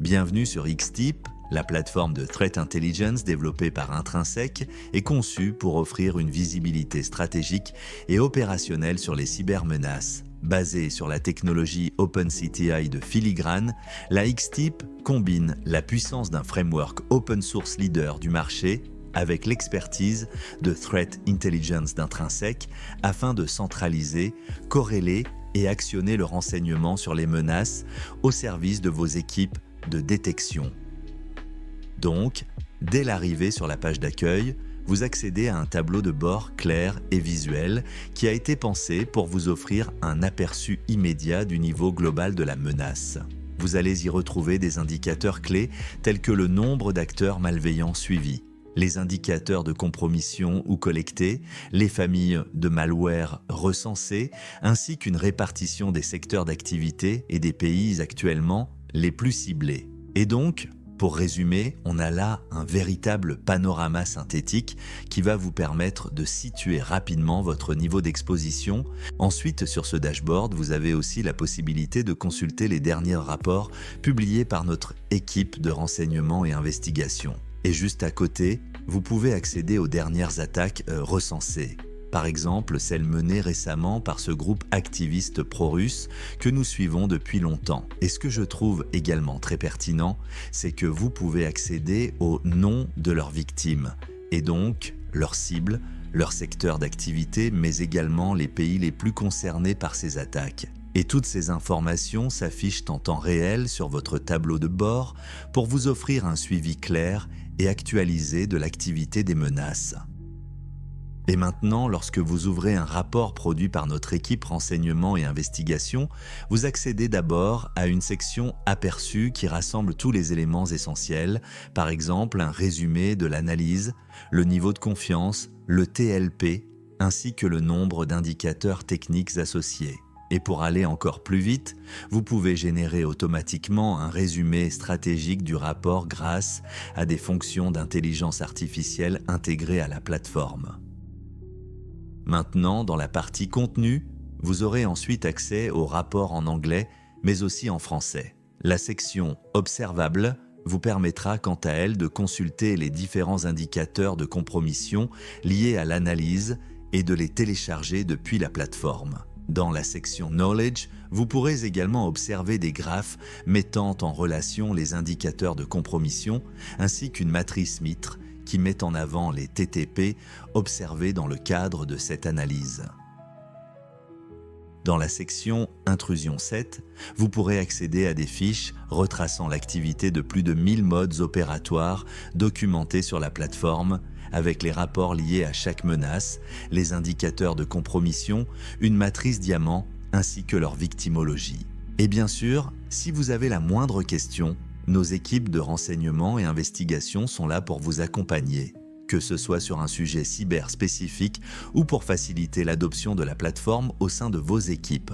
Bienvenue sur Xtip, la plateforme de Threat Intelligence développée par Intrinsec et conçue pour offrir une visibilité stratégique et opérationnelle sur les cybermenaces. Basée sur la technologie OpenCTI de Filigrane, la Xtip combine la puissance d'un framework open source leader du marché avec l'expertise de Threat Intelligence d'Intrinsec afin de centraliser, corréler et actionner le renseignement sur les menaces au service de vos équipes de détection. Donc, dès l'arrivée sur la page d'accueil, vous accédez à un tableau de bord clair et visuel qui a été pensé pour vous offrir un aperçu immédiat du niveau global de la menace. Vous allez y retrouver des indicateurs clés tels que le nombre d'acteurs malveillants suivis, les indicateurs de compromission ou collectés, les familles de malware recensées, ainsi qu'une répartition des secteurs d'activité et des pays actuellement les plus ciblés. Et donc, pour résumer, on a là un véritable panorama synthétique qui va vous permettre de situer rapidement votre niveau d'exposition. Ensuite, sur ce dashboard, vous avez aussi la possibilité de consulter les derniers rapports publiés par notre équipe de renseignement et investigation. Et juste à côté, vous pouvez accéder aux dernières attaques recensées. Par exemple, celle menée récemment par ce groupe activiste pro-russe que nous suivons depuis longtemps. Et ce que je trouve également très pertinent, c'est que vous pouvez accéder au nom de leurs victimes, et donc leur cible, leur secteur d'activité, mais également les pays les plus concernés par ces attaques. Et toutes ces informations s'affichent en temps réel sur votre tableau de bord pour vous offrir un suivi clair et actualisé de l'activité des menaces. Et maintenant, lorsque vous ouvrez un rapport produit par notre équipe renseignement et investigation, vous accédez d'abord à une section aperçu qui rassemble tous les éléments essentiels, par exemple un résumé de l'analyse, le niveau de confiance, le TLP, ainsi que le nombre d'indicateurs techniques associés. Et pour aller encore plus vite, vous pouvez générer automatiquement un résumé stratégique du rapport grâce à des fonctions d'intelligence artificielle intégrées à la plateforme. Maintenant, dans la partie contenu, vous aurez ensuite accès au rapport en anglais, mais aussi en français. La section Observable vous permettra quant à elle de consulter les différents indicateurs de compromission liés à l'analyse et de les télécharger depuis la plateforme. Dans la section Knowledge, vous pourrez également observer des graphes mettant en relation les indicateurs de compromission ainsi qu'une matrice Mitre qui met en avant les TTP observés dans le cadre de cette analyse. Dans la section Intrusion 7, vous pourrez accéder à des fiches retraçant l'activité de plus de 1000 modes opératoires documentés sur la plateforme avec les rapports liés à chaque menace, les indicateurs de compromission, une matrice diamant ainsi que leur victimologie. Et bien sûr, si vous avez la moindre question, nos équipes de renseignement et investigation sont là pour vous accompagner, que ce soit sur un sujet cyber spécifique ou pour faciliter l'adoption de la plateforme au sein de vos équipes.